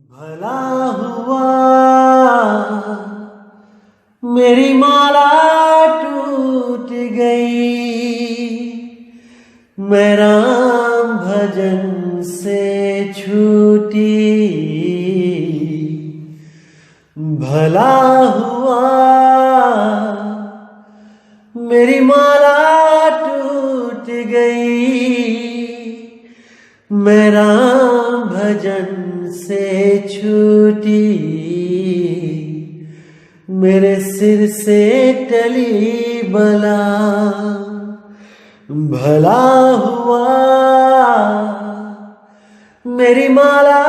भला हुआ मेरी माला टूट गई, मैं राम भजन से छूटी। भला हुआ मेरी माला टूट गई, मैं राम भजन से छूटी। मेरे सिर से टली बला, भला हुआ मेरी माला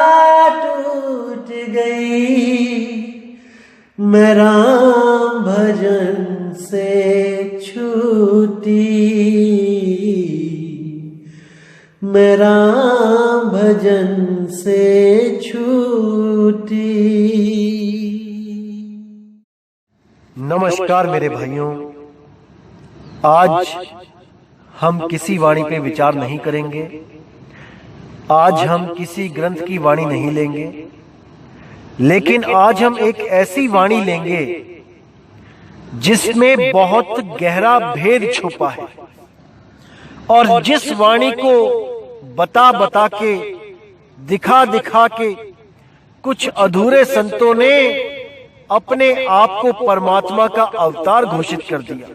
टूट गई, मैं राम भजन से छूटी। मैं राम भजन से छूटी। नमस्कार मेरे भाइयों, आज हम किसी वाणी पे विचार नहीं करेंगे। आज हम किसी ग्रंथ की वाणी नहीं लेंगे, लेकिन आज हम एक ऐसी वाणी लेंगे जिसमें बहुत गहरा भेद छुपा है, और जिस वाणी को बता बता के, दिखा दिखा के कुछ अधूरे संतों ने अपने आप को परमात्मा का अवतार घोषित कर दिया,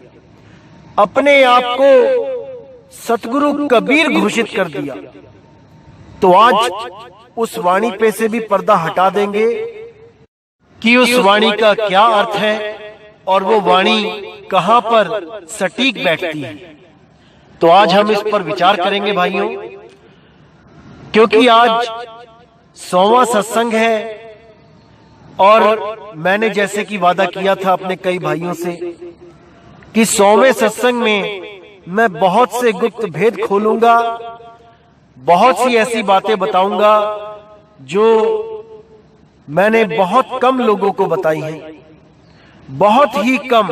अपने आप को सतगुरु कबीर घोषित कर दिया। तो आज उस वाणी पे से भी पर्दा हटा देंगे कि उस वाणी का क्या अर्थ है और वो वाणी कहां पर सटीक बैठती है। तो आज हम इस पर विचार करेंगे भाइयों, क्योंकि आज 100वां सत्संग है, और मैंने जैसे कि वादा किया था अपने कई भाइयों से कि 100वें सत्संग में मैं बहुत से गुप्त भेद खोलूंगा, बहुत सी ऐसी बातें बताऊंगा जो मैंने बहुत कम लोगों को बताई हैं। बहुत ही कम,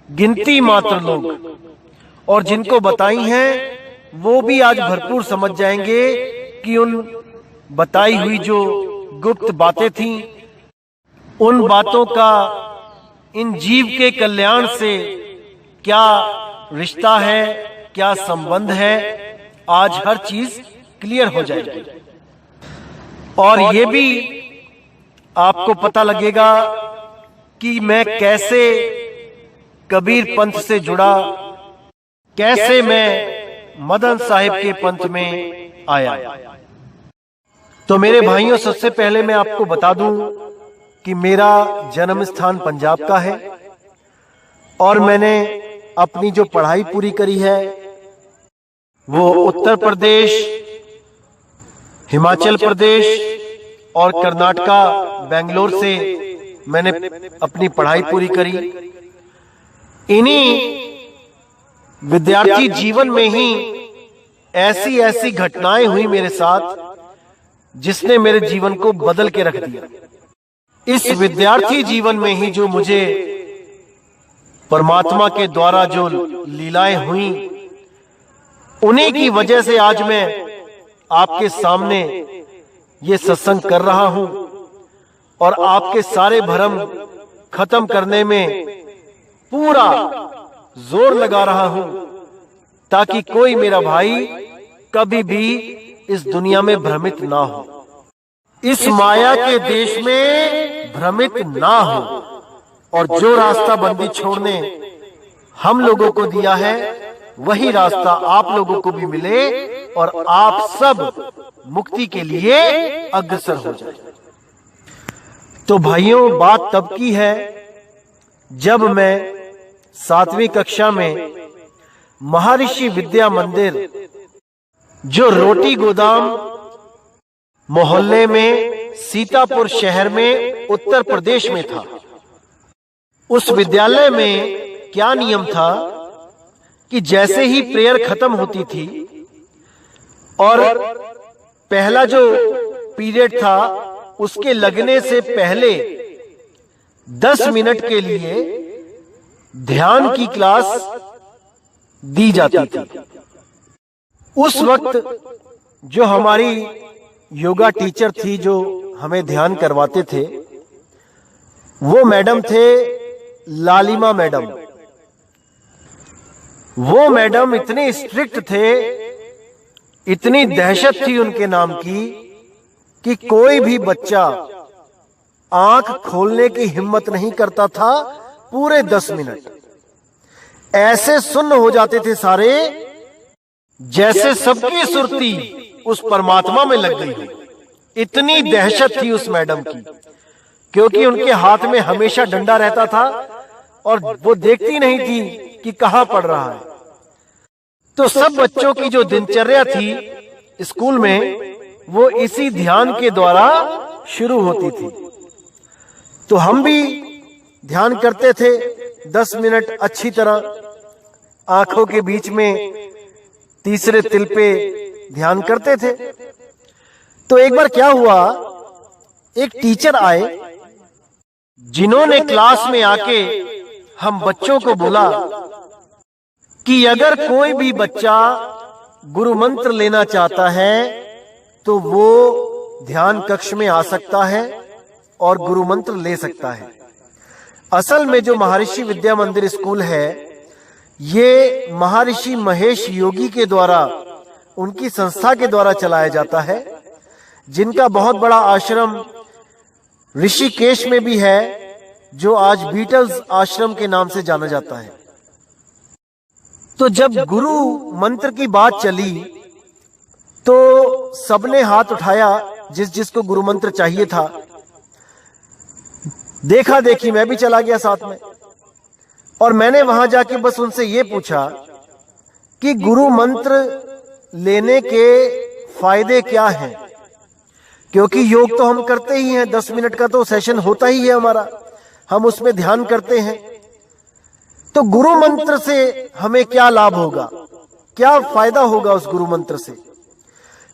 गिनती मात्र लोग, और जिनको बताई हैं वो भी आज भरपूर समझ जाएंगे कि उन बताई हुई जो गुप्त बातें थीं, उन बातों का इन जीव के कल्याण से क्या रिश्ता है, क्या संबंध है। आज हर चीज क्लियर हो जाएगी, और ये भी आपको पता लगेगा कि मैं कैसे कबीर पंथ से जुड़ा, कैसे मैं मदन साहिब के पंथ में आया। तो मेरे भाइयों, सबसे पहले मैं आपको बता दूं कि मेरा जन्म स्थान पंजाब का है, और मैंने अपनी जो पढ़ाई पूरी करी है वो उत्तर प्रदेश, हिमाचल प्रदेश और कर्नाटका, बेंगलोर से मैंने अपनी पढ़ाई पूरी करी। इन्हीं विद्यार्थी जीवन में ही ऐसी ऐसी घटनाएं हुई मेरे साथ जिसने मेरे जीवन को बदल के रख दिया। इस विद्यार्थी जीवन में ही जो मुझे परमात्मा के द्वारा जो लीलाएं हुई, उन्हीं की वजह से आज मैं आपके सामने ये सत्संग कर रहा हूं, और आपके सारे भ्रम खत्म करने में पूरा जोर लगा रहा हूं, ताकि कोई मेरा भाई कभी भी इस दुनिया में भ्रमित ना हो, इस माया के देश में भ्रमित ना हो। और जो रास्ता बंदी छोड़ने हम लोगों को दिया है, वही रास्ता आप लोगों को भी मिले, और आप सब मुक्ति के लिए अग्रसर हो जाए। तो भाइयों, बात तब की है जब मैं 7वीं कक्षा में महर्षि विद्या मंदिर, जो रोटी गोदाम मोहल्ले में सीतापुर शहर में उत्तर प्रदेश में था, उस विद्यालय में क्या नियम था कि जैसे ही प्रेयर खत्म होती थी और पहला जो पीरियड था उसके लगने से पहले 10 मिनट के लिए ध्यान की क्लास दी जाती थी। उस वक्त जो हमारी योगा टीचर थी, जो हमें ध्यान करवाते थे वो मैडम थे लालिमा मैडम। वो मैडम इतने स्ट्रिक्ट थे, इतनी दहशत थी उनके नाम की कि कोई भी बच्चा आंख खोलने की हिम्मत नहीं करता था। पूरे 10 मिनट ऐसे सुन्न हो जाते थे सारे, जैसे सबकी सुरती उस परमात्मा में लग गई हो। इतनी दहशत थी उस मैडम की, क्योंकि उनके हाथ में हमेशा डंडा रहता था और वो देखती नहीं थी कि कहां पड़ रहा है। तो सब बच्चों की जो दिनचर्या थी स्कूल में, वो इसी ध्यान के द्वारा शुरू होती थी। तो हम भी ध्यान करते थे 10 मिनट अच्छी तरह, आंखों के बीच में तीसरे तिल पे ध्यान करते थे। तो एक बार क्या हुआ, एक टीचर आए जिन्होंने क्लास में आके हम बच्चों को बोला कि अगर कोई भी बच्चा गुरु मंत्र लेना चाहता है तो वो ध्यान कक्ष में आ सकता है और गुरु मंत्र ले सकता है। असल में जो महर्षि विद्या मंदिर स्कूल है, ये महर्षि महेश योगी के द्वारा, उनकी संस्था के द्वारा चलाया जाता है, जिनका बहुत बड़ा आश्रम ऋषिकेश में भी है, जो आज बीटल्स आश्रम के नाम से जाना जाता है। तो जब गुरु मंत्र की बात चली तो सबने हाथ उठाया, जिसको गुरु मंत्र चाहिए था। देखा देखी मैं भी चला गया साथ में, और मैंने वहां जाके बस उनसे ये पूछा कि गुरु मंत्र लेने के फायदे क्या हैं, क्योंकि योग तो हम करते ही हैं, 10 मिनट का तो सेशन होता ही है हमारा, हम उसमें ध्यान करते हैं। तो गुरु मंत्र से हमें क्या लाभ होगा, क्या फायदा होगा उस गुरु मंत्र से।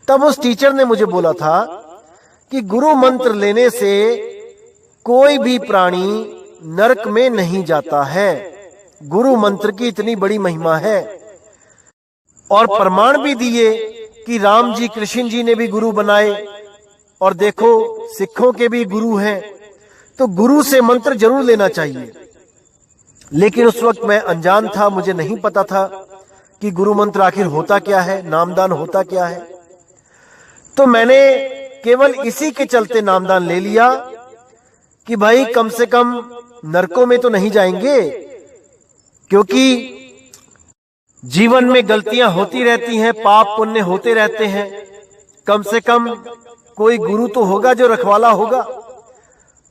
तब उस टीचर ने मुझे बोला था कि गुरु मंत्र लेने से कोई भी प्राणी नरक में नहीं जाता है। गुरु मंत्र की इतनी बड़ी महिमा है, और प्रमाण भी दिए कि राम जी कृष्ण जी ने भी गुरु बनाए, और देखो सिखों के भी गुरु हैं। तो गुरु से मंत्र जरूर लेना चाहिए। लेकिन उस वक्त मैं अनजान था, मुझे नहीं पता था कि गुरु मंत्र आखिर होता क्या है, नामदान होता क्या है। तो मैंने केवल इसी के चलते नामदान ले लिया कि भाई कम से कम नरकों में तो नहीं जाएंगे, क्योंकि जीवन में गलतियां होती रहती हैं, पाप पुण्य होते रहते हैं। कम से कम कोई गुरु तो होगा जो रखवाला होगा,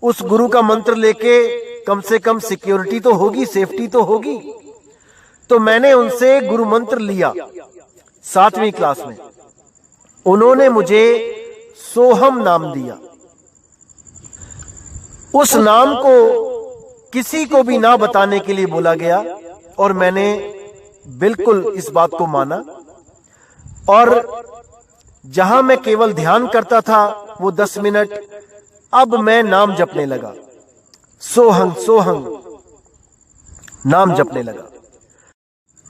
उस गुरु का मंत्र लेके कम से कम सिक्योरिटी तो होगी, सेफ्टी तो होगी। तो मैंने उनसे गुरु मंत्र लिया 7वीं क्लास में। उन्होंने मुझे सोहम नाम दिया। उस नाम को किसी को भी ना बताने के लिए बोला गया, और मैंने बिल्कुल इस बात को माना। और जहां मैं केवल ध्यान करता था वो 10 मिनट, अब मैं नाम जपने लगा, सोहंग सोहंग नाम जपने लगा।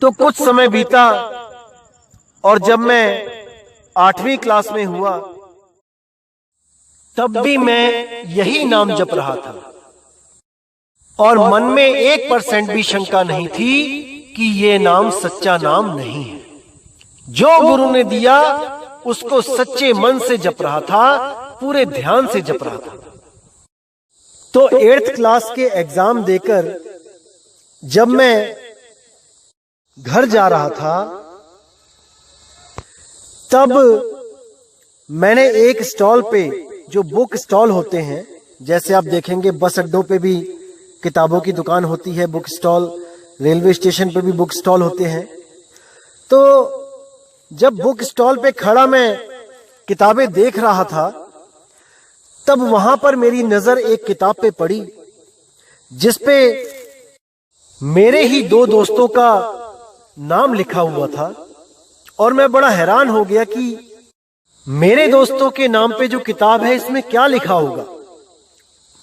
तो कुछ समय बीता, और जब मैं 8वीं क्लास में हुआ तब भी मैं यही नाम जप रहा था, और मन में 1% भी शंका नहीं थी कि ये नाम सच्चा नाम नहीं है। जो गुरु ने दिया उसको सच्चे मन से जप रहा था, पूरे ध्यान से जप रहा था। तो 8th क्लास के एग्जाम देकर जब मैं घर जा रहा था, तब मैंने एक स्टॉल पे, जो बुक स्टॉल होते हैं, जैसे आप देखेंगे बस अड्डों पे भी किताबों की दुकान होती है, बुक स्टॉल, रेलवे स्टेशन पे भी बुक स्टॉल होते हैं। तो जब बुक स्टॉल पे खड़ा मैं किताबें देख रहा था, तब वहां पर मेरी नजर एक किताब पे पड़ी, जिसपे मेरे ही 2 दोस्तों का नाम लिखा हुआ था। और मैं बड़ा हैरान हो गया कि मेरे दोस्तों के नाम पे जो किताब है, इसमें क्या लिखा होगा।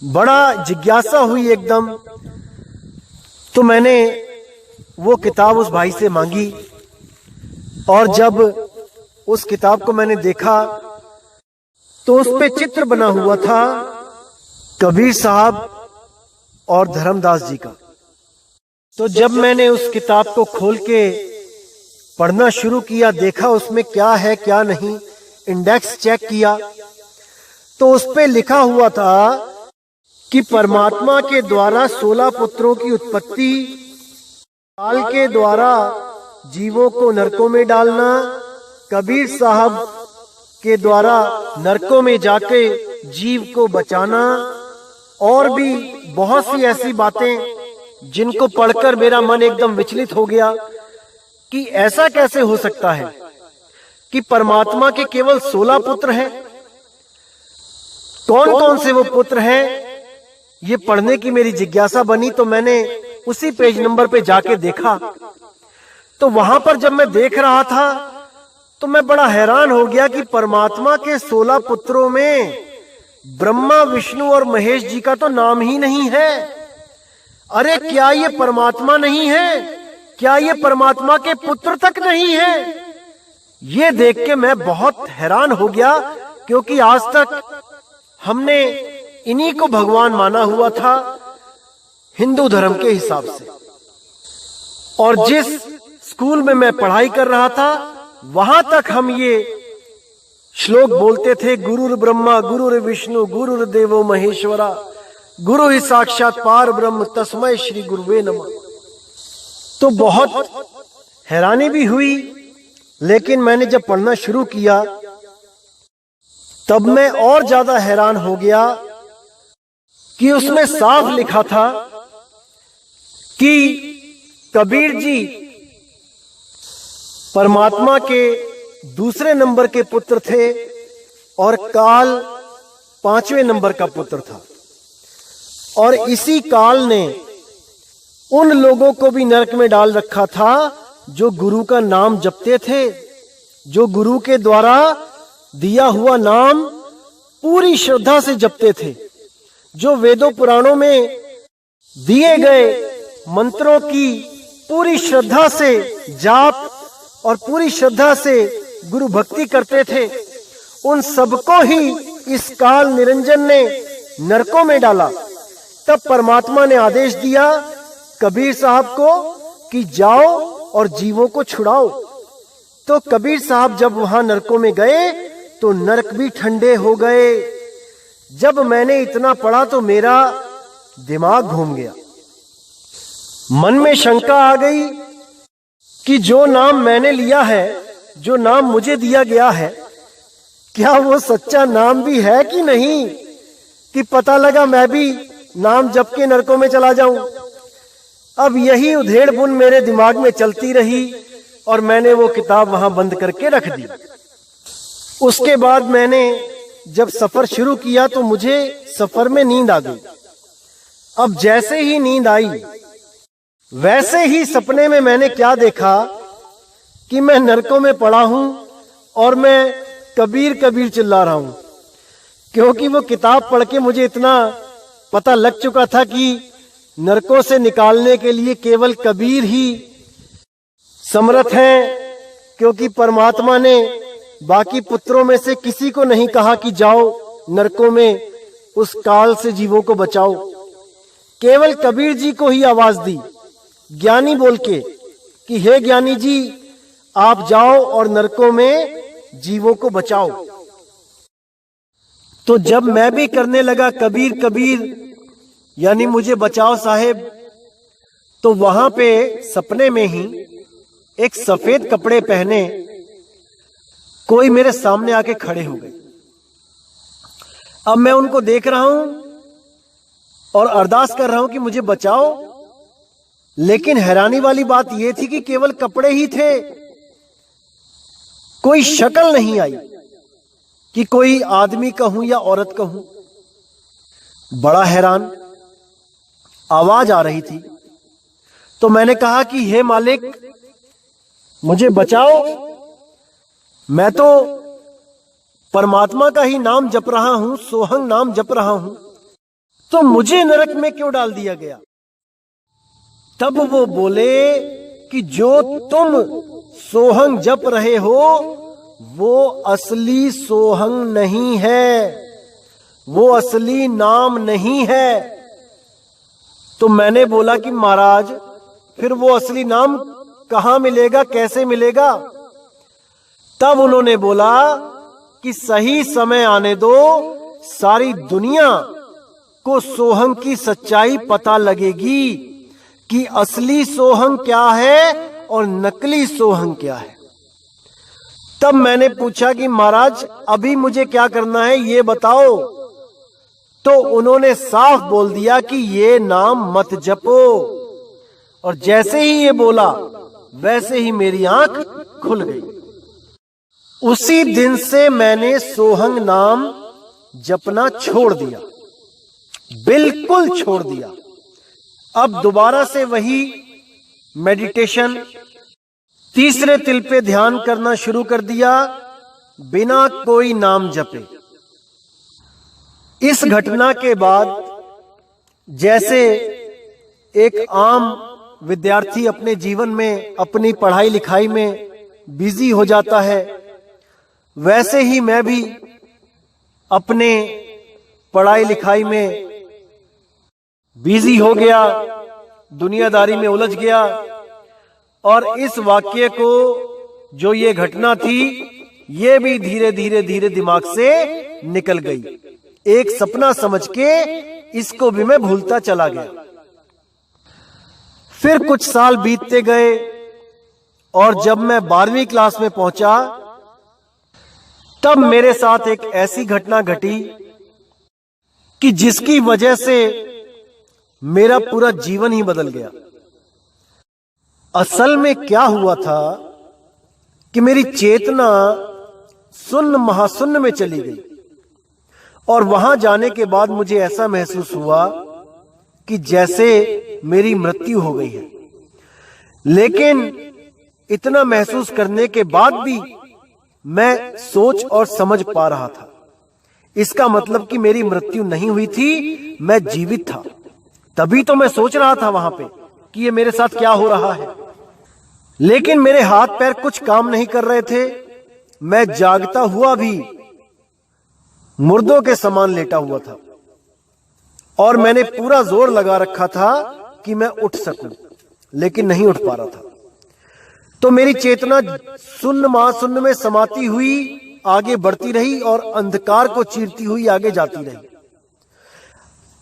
बड़ा जिज्ञासा हुई एकदम। तो मैंने वो किताब उस भाई से मांगी, और जब उस किताब को मैंने देखा तो उस पे चित्र बना हुआ था कबीर साहब और धर्मदास जी का। तो जब मैंने उस किताब को खोल के पढ़ना शुरू किया, देखा उसमें क्या है क्या नहीं, इंडेक्स चेक किया, तो उस पे लिखा हुआ था कि परमात्मा के द्वारा 16 पुत्रों की उत्पत्ति, काल के द्वारा जीवों को नरकों में डालना, कबीर साहब के द्वारा नरकों में जाके जीव को बचाना, और भी बहुत सी ऐसी बातें जिनको पढ़कर मेरा मन एकदम विचलित हो गया कि ऐसा कैसे हो सकता है कि परमात्मा के केवल 16 पुत्र हैं। कौन कौन से वो पुत्र हैं, ये पढ़ने की मेरी जिज्ञासा बनी। तो मैंने उसी पेज नंबर पे जाके देखा, तो वहां पर जब मैं देख रहा था तो मैं बड़ा हैरान हो गया कि परमात्मा के 16 पुत्रों में ब्रह्मा, विष्णु और महेश जी का तो नाम ही नहीं है। अरे क्या ये परमात्मा नहीं है? क्या ये परमात्मा के पुत्र तक नहीं है? ये देख के मैं बहुत हैरान हो गया, क्योंकि आज तक हमने इन्हीं को भगवान माना हुआ था हिंदू धर्म के हिसाब से। और जिस स्कूल में मैं पढ़ाई कर रहा था वहां तक हम ये श्लोक बोलते थे, गुरुर ब्रह्मा गुरुर विष्णु गुरुर देवो महेश्वरा गुरु ही साक्षात पार ब्रह्म तस्मै श्री गुरुवे नमः। तो बहुत हैरानी भी हुई, लेकिन मैंने जब पढ़ना शुरू किया तब मैं और ज्यादा हैरान हो गया कि उसमें साफ लिखा था कि कबीर जी परमात्मा के दूसरे नंबर के पुत्र थे और काल 5वें नंबर का पुत्र था। और इसी काल ने उन लोगों को भी नरक में डाल रखा था जो गुरु का नाम जपते थे, जो गुरु के द्वारा दिया हुआ नाम पूरी श्रद्धा से जपते थे, जो वेदों पुराणों में दिए गए मंत्रों की पूरी श्रद्धा से जाप और पूरी श्रद्धा से गुरु भक्ति करते थे। उन सबको ही इस काल निरंजन ने नरकों में डाला। तब परमात्मा ने आदेश दिया कबीर साहब को कि जाओ और जीवों को छुड़ाओ। तो कबीर साहब जब वहां नरकों में गए तो नरक भी ठंडे हो गए। जब मैंने इतना पढ़ा तो मेरा दिमाग घूम गया, मन में शंका आ गई कि जो नाम मैंने लिया है, जो नाम मुझे दिया गया है, क्या वो सच्चा नाम भी है कि नहीं, कि पता लगा मैं भी नाम जप के नरकों में चला जाऊं। अब यही उधेड़ बुन मेरे दिमाग में चलती रही और मैंने वो किताब वहां बंद करके रख दी। उसके बाद मैंने जब सफर शुरू किया तो मुझे सफर में नींद आ गई। अब जैसे ही नींद आई वैसे ही सपने में मैंने क्या देखा कि मैं नरकों में पड़ा हूं और मैं कबीर कबीर चिल्ला रहा हूं, क्योंकि वो किताब पढ़ के मुझे इतना पता लग चुका था कि नरकों से निकालने के लिए केवल कबीर ही समर्थ हैं, क्योंकि परमात्मा ने बाकी पुत्रों में से किसी को नहीं कहा कि जाओ नरकों में उस काल से जीवों को बचाओ। केवल कबीर जी को ही आवाज दी ज्ञानी बोल के कि हे ज्ञानी जी आप जाओ और नरकों में जीवों को बचाओ। तो जब मैं भी करने लगा कबीर कबीर यानी मुझे बचाओ साहेब, तो वहां पे सपने में ही एक सफेद कपड़े पहने कोई मेरे सामने आके खड़े हो गए। अब मैं उनको देख रहा हूं और अरदास कर रहा हूं कि मुझे बचाओ, लेकिन हैरानी वाली बात यह थी कि केवल कपड़े ही थे, कोई शक्ल नहीं आई कि कोई आदमी कहूं या औरत कहूं। बड़ा हैरान, आवाज आ रही थी। तो मैंने कहा कि हे मालिक मुझे बचाओ, मैं तो परमात्मा का ही नाम जप रहा हूं, सोहंग नाम जप रहा हूं, तो मुझे नरक में क्यों डाल दिया गया। तब वो बोले कि जो तुम सोहंग जप रहे हो वो असली सोहंग नहीं है, वो असली नाम नहीं है। तो मैंने बोला कि महाराज फिर वो असली नाम कहां मिलेगा, कैसे मिलेगा? तब उन्होंने बोला कि सही समय आने दो, सारी दुनिया को सोहंग की सच्चाई पता लगेगी कि असली सोहंग क्या है और नकली सोहंग क्या है। तब मैंने पूछा कि महाराज अभी मुझे क्या करना है ये बताओ। तो उन्होंने साफ बोल दिया कि ये नाम मत जपो। और जैसे ही ये बोला वैसे ही मेरी आंख खुल गई। उसी दिन से मैंने सोहंग नाम जपना छोड़ दिया, बिल्कुल छोड़ दिया। अब दोबारा से वही मेडिटेशन, तीसरे तिल पे ध्यान करना शुरू कर दिया, बिना कोई नाम जपे। इस घटना के बाद जैसे एक आम विद्यार्थी अपने जीवन में अपनी पढ़ाई लिखाई में बिजी हो जाता है, वैसे ही मैं भी अपने पढ़ाई लिखाई में बिजी हो गया, दुनियादारी में उलझ गया। और इस वाक्य को, जो ये घटना थी, ये भी धीरे धीरे धीरे दिमाग से निकल गई। एक सपना समझ के इसको भी मैं भूलता चला गया। फिर कुछ साल बीतते गए और जब मैं 12वीं क्लास में पहुंचा तब मेरे साथ एक ऐसी घटना घटी कि जिसकी वजह से मेरा पूरा जीवन ही बदल गया। असल में क्या हुआ था कि मेरी चेतना शून्य महाशून्य में चली गई और वहां जाने के बाद मुझे ऐसा महसूस हुआ कि जैसे मेरी मृत्यु हो गई है। लेकिन इतना महसूस करने के बाद भी मैं सोच और समझ पा रहा था। इसका मतलब कि मेरी मृत्यु नहीं हुई थी, मैं जीवित था। तभी तो मैं सोच रहा था वहां पे कि ये मेरे साथ क्या हो रहा है। लेकिन मेरे हाथ पैर कुछ काम नहीं कर रहे थे। मैं जागता हुआ भी मुर्दों के समान लेटा हुआ था और मैंने पूरा जोर लगा रखा था कि मैं उठ सकूं, लेकिन नहीं उठ पा रहा था। तो मेरी चेतना शून्य महाशून्य में समाती हुई आगे बढ़ती रही और अंधकार को चीरती हुई आगे जाती रही।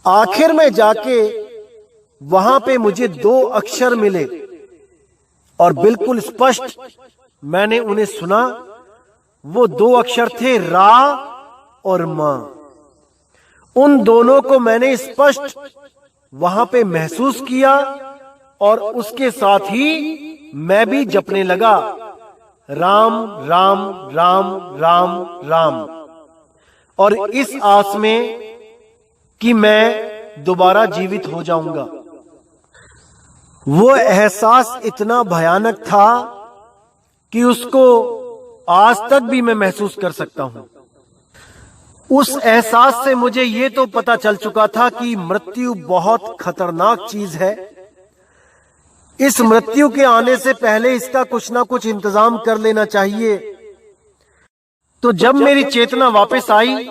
आखिर में जाके वहां पे मुझे 2 अक्षर मिले और बिल्कुल स्पष्ट मैंने उन्हें सुना। वो 2 अक्षर थे रा और मां। उन दोनों को मैंने स्पष्ट वहां पे महसूस किया और उसके साथ ही मैं भी जपने लगा, राम राम राम राम राम। और इस आस में कि मैं दोबारा जीवित हो जाऊंगा। वो एहसास इतना भयानक था कि उसको आज तक भी मैं महसूस कर सकता हूं। उस एहसास से मुझे ये तो पता चल चुका था कि मृत्यु बहुत खतरनाक चीज है। इस मृत्यु के आने से पहले इसका कुछ ना कुछ इंतजाम कर लेना चाहिए। तो जब मेरी चेतना वापस आई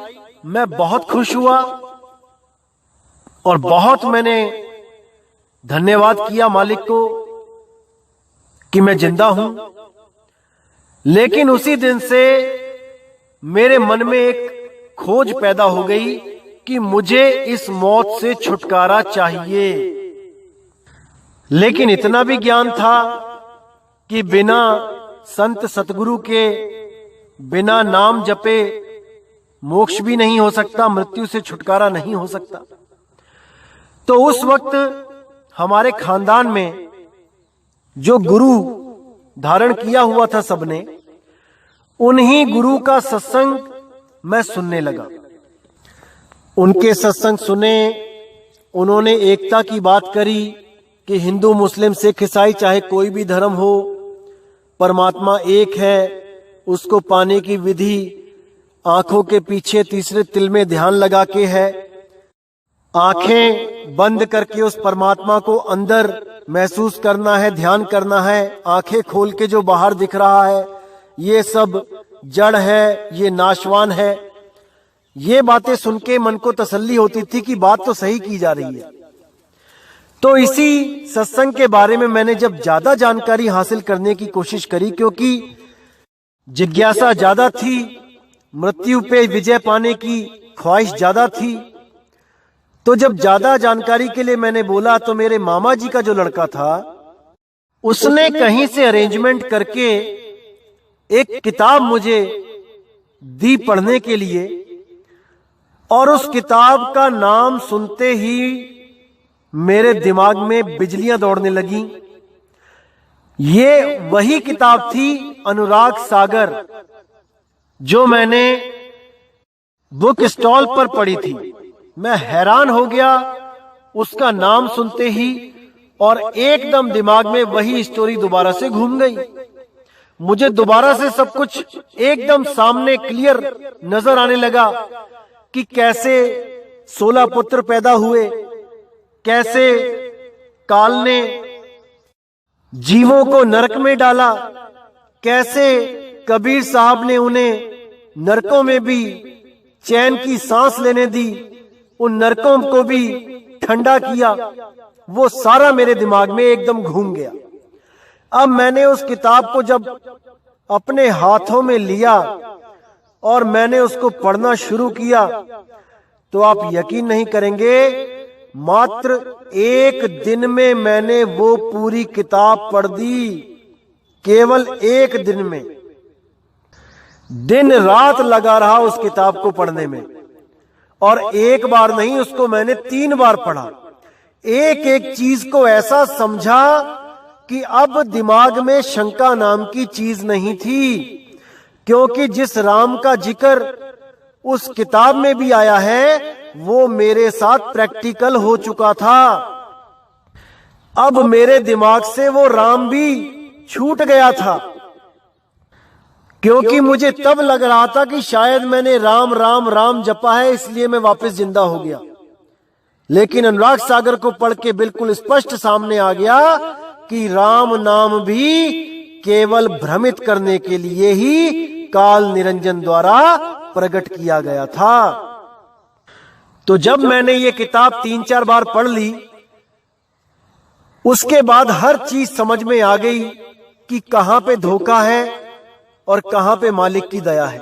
मैं बहुत खुश हुआ और बहुत मैंने धन्यवाद किया मालिक को कि मैं जिंदा हूं। लेकिन उसी दिन से मेरे मन में एक खोज पैदा हो गई कि मुझे इस मौत से छुटकारा चाहिए। लेकिन इतना भी ज्ञान था कि बिना संत सतगुरु के, बिना नाम जपे मोक्ष भी नहीं हो सकता, मृत्यु से छुटकारा नहीं हो सकता। तो उस वक्त हमारे खानदान में जो गुरु धारण किया हुआ था सबने, उन्हीं गुरु का सत्संग मैं सुनने लगा। उनके सत्संग सुने, उन्होंने एकता की बात करी कि हिंदू मुस्लिम सिख ईसाई चाहे कोई भी धर्म हो, परमात्मा एक है। उसको पाने की विधि आंखों के पीछे तीसरे तिल में ध्यान लगा के है। आंखें बंद करके उस परमात्मा को अंदर महसूस करना है, ध्यान करना है। आंखें खोल के जो बाहर दिख रहा है ये सब जड़ है, ये नाशवान है। ये बातें सुन के मन को तसल्ली होती थी कि बात तो सही की जा रही है। तो इसी सत्संग के बारे में मैंने जब ज्यादा जानकारी हासिल करने की कोशिश करी, क्योंकि जिज्ञासा ज्यादा थी, मृत्यु पे विजय पाने की ख्वाहिश ज्यादा थी, तो जब ज्यादा जानकारी के लिए मैंने बोला तो मेरे मामा जी का जो लड़का था उसने कहीं से अरेंजमेंट करके एक किताब मुझे दी पढ़ने के लिए, और उस किताब का नाम सुनते ही मेरे दिमाग में बिजलियां दौड़ने लगी। ये वही किताब थी अनुराग सागर, जो मैंने बुक स्टॉल पर पढ़ी थी। मैं हैरान हो गया उसका नाम सुनते ही, और एकदम दिमाग में वही स्टोरी दोबारा से घूम गई। मुझे दोबारा से सब कुछ एकदम सामने क्लियर नजर आने लगा कि कैसे 16 पुत्र पैदा हुए, कैसे काल ने जीवों को नरक में डाला, कैसे कबीर साहब ने उन्हें नरकों में भी चैन की सांस लेने दी, उन नरकों को भी ठंडा किया। वो सारा मेरे दिमाग में एकदम घूम गया। अब मैंने उस किताब को जब अपने हाथों में लिया और मैंने उसको पढ़ना शुरू किया, तो आप यकीन नहीं करेंगे, मात्र 1 दिन में मैंने वो पूरी किताब पढ़ दी। केवल 1 दिन में। दिन रात लगा रहा उस किताब को पढ़ने में, और एक बार नहीं, उसको मैंने 3 बार पढ़ा। एक एक चीज को ऐसा समझा कि अब दिमाग में शंका नाम की चीज नहीं थी, क्योंकि जिस राम का जिक्र उस किताब में भी आया है वो मेरे साथ प्रैक्टिकल हो चुका था। अब मेरे दिमाग से वो राम भी छूट गया था, क्योंकि मुझे तब लग रहा था कि शायद मैंने राम राम राम जपा है, इसलिए मैं वापस जिंदा हो गया। लेकिन अनुराग सागर को पढ़ के बिल्कुल स्पष्ट सामने आ गया कि राम नाम भी केवल भ्रमित करने के लिए ही काल निरंजन द्वारा प्रकट किया गया था। तो जब मैंने ये किताब 3-4 बार पढ़ ली, उसके बाद हर चीज समझ में आ गई कि कहां पे धोखा है और कहां पे मालिक की दया है।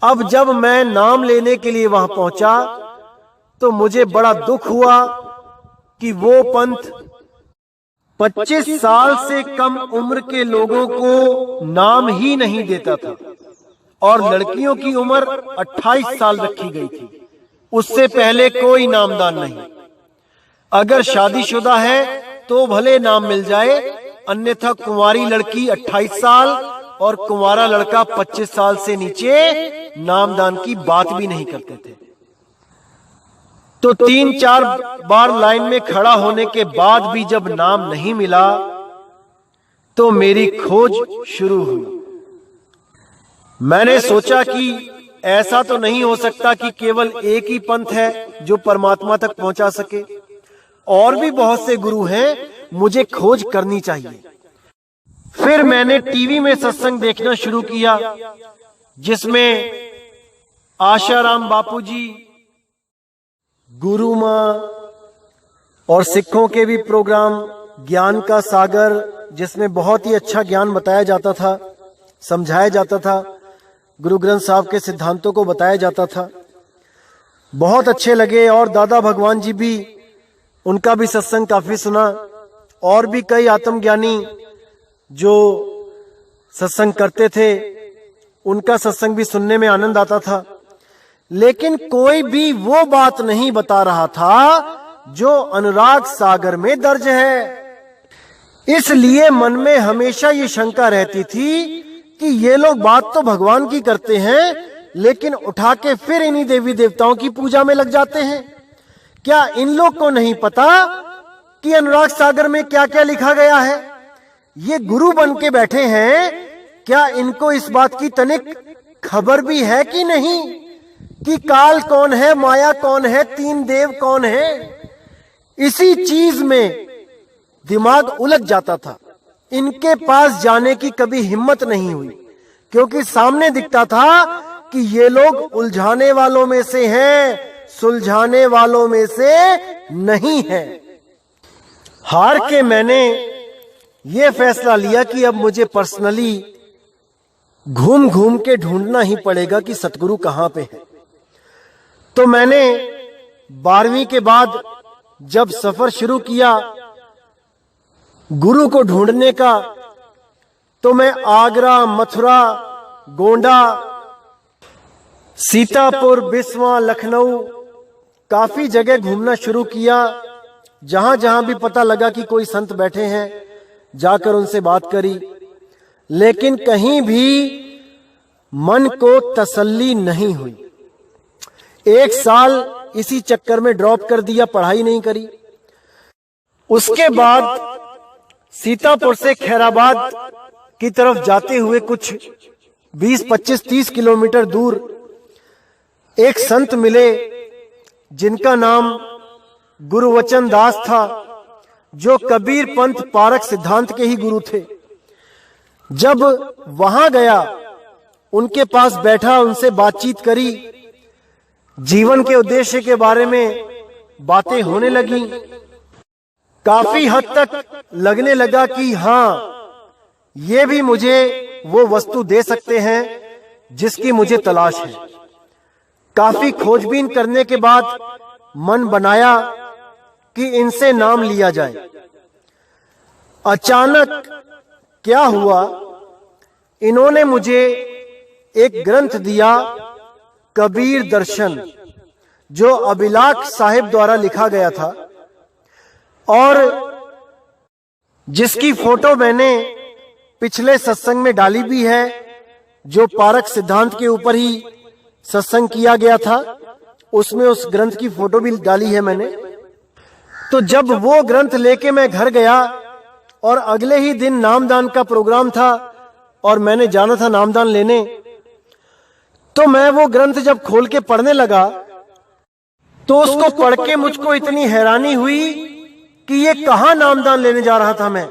अब जब मैं नाम लेने के लिए वहां पहुंचा तो मुझे बड़ा दुख हुआ कि वो पंथ 25 साल से कम उम्र के लोगों को नाम ही नहीं देता था, और लड़कियों की उम्र 28 साल रखी गई थी। उससे पहले कोई नामदान नहीं। अगर शादीशुदा है तो भले नाम मिल जाए, अन्यथा कुंवारी लड़की 28 साल और कुंवारा लड़का 25 साल से नीचे नामदान की बात भी नहीं करते थे। तो 3-4 बार लाइन में खड़ा होने के बाद भी जब नाम नहीं मिला तो मेरी खोज शुरू हुई। मैंने सोचा कि ऐसा तो नहीं हो सकता कि केवल एक ही पंथ है जो परमात्मा तक पहुंचा सके, और भी बहुत से गुरु हैं, मुझे खोज करनी चाहिए। फिर मैंने टीवी में सत्संग देखना शुरू किया, जिसमें आशाराम बापूजी, गुरु मां और सिखों के भी प्रोग्राम, ज्ञान का सागर, जिसमें बहुत ही अच्छा ज्ञान बताया जाता था, समझाया जाता था, गुरु ग्रंथ साहब के सिद्धांतों को बताया जाता था, बहुत अच्छे लगे। और दादा भगवान जी भी, उनका भी सत्संग काफी सुना, और भी कई आत्मज्ञानी जो सत्संग करते थे उनका सत्संग भी सुनने में आनंद आता था। लेकिन कोई भी वो बात नहीं बता रहा था जो अनुराग सागर में दर्ज है। इसलिए मन में हमेशा ये शंका रहती थी कि ये लोग बात तो भगवान की करते हैं, लेकिन उठा के फिर इन्हीं देवी देवताओं की पूजा में लग जाते हैं। क्या इन लोग को नहीं पता कि अनुराग सागर में क्या क्या लिखा गया है? ये गुरु बन के बैठे हैं, क्या इनको इस बात की तनिक खबर भी है कि नहीं कि काल कौन है, माया कौन है, 3 देव कौन है? इसी चीज में दिमाग उलझ जाता था। इनके पास जाने की कभी हिम्मत नहीं हुई, क्योंकि सामने दिखता था कि ये लोग उलझाने वालों में से हैं, सुलझाने वालों में से नहीं है। हार के मैंने ये फैसला लिया कि अब मुझे पर्सनली घूम घूम के ढूंढना ही पड़ेगा कि सतगुरु कहां पे है। तो मैंने 12वीं के बाद जब सफर शुरू किया गुरु को ढूंढने का, तो मैं आगरा, मथुरा, गोंडा, सीतापुर, बिस्वा, लखनऊ काफी जगह घूमना शुरू किया। जहां जहां भी पता लगा कि कोई संत बैठे हैं जाकर उनसे बात करी, लेकिन कहीं भी मन को तसल्ली नहीं हुई। 1 साल इसी चक्कर में ड्रॉप कर दिया, पढ़ाई नहीं करी। उसके बाद सीतापुर से खैराबाद की तरफ जाते हुए कुछ 20, 25, 30 किलोमीटर दूर एक संत मिले जिनका नाम गुरुवचन दास था, जो कबीर पंथ पारक सिद्धांत के ही गुरु थे। जब वहां गया, उनके पास बैठा, उनसे बातचीत करी, जीवन के उद्देश्य के बारे में बातें होने लगी। काफी हद तक लगने लगा कि हां, ये भी मुझे वो वस्तु दे सकते हैं जिसकी मुझे तलाश है। काफी खोजबीन करने के बाद मन बनाया कि इनसे नाम लिया जाए। अचानक क्या हुआ, इन्होंने मुझे एक ग्रंथ दिया, कबीर दर्शन, जो अभिलाख साहिब द्वारा लिखा गया था और जिसकी फोटो मैंने पिछले सत्संग में डाली भी है, जो पारक सिद्धांत के ऊपर ही सत्संग किया गया था, उसमें उस ग्रंथ की फोटो भी डाली है मैंने। तो जब वो ग्रंथ लेके मैं घर गया और अगले ही दिन नामदान का प्रोग्राम था और मैंने जाना था नामदान लेने, तो मैं वो ग्रंथ जब खोल के पढ़ने लगा तो उसको पढ़ के मुझको इतनी हैरानी हुई कि ये कहां नामदान लेने जा रहा था मैं।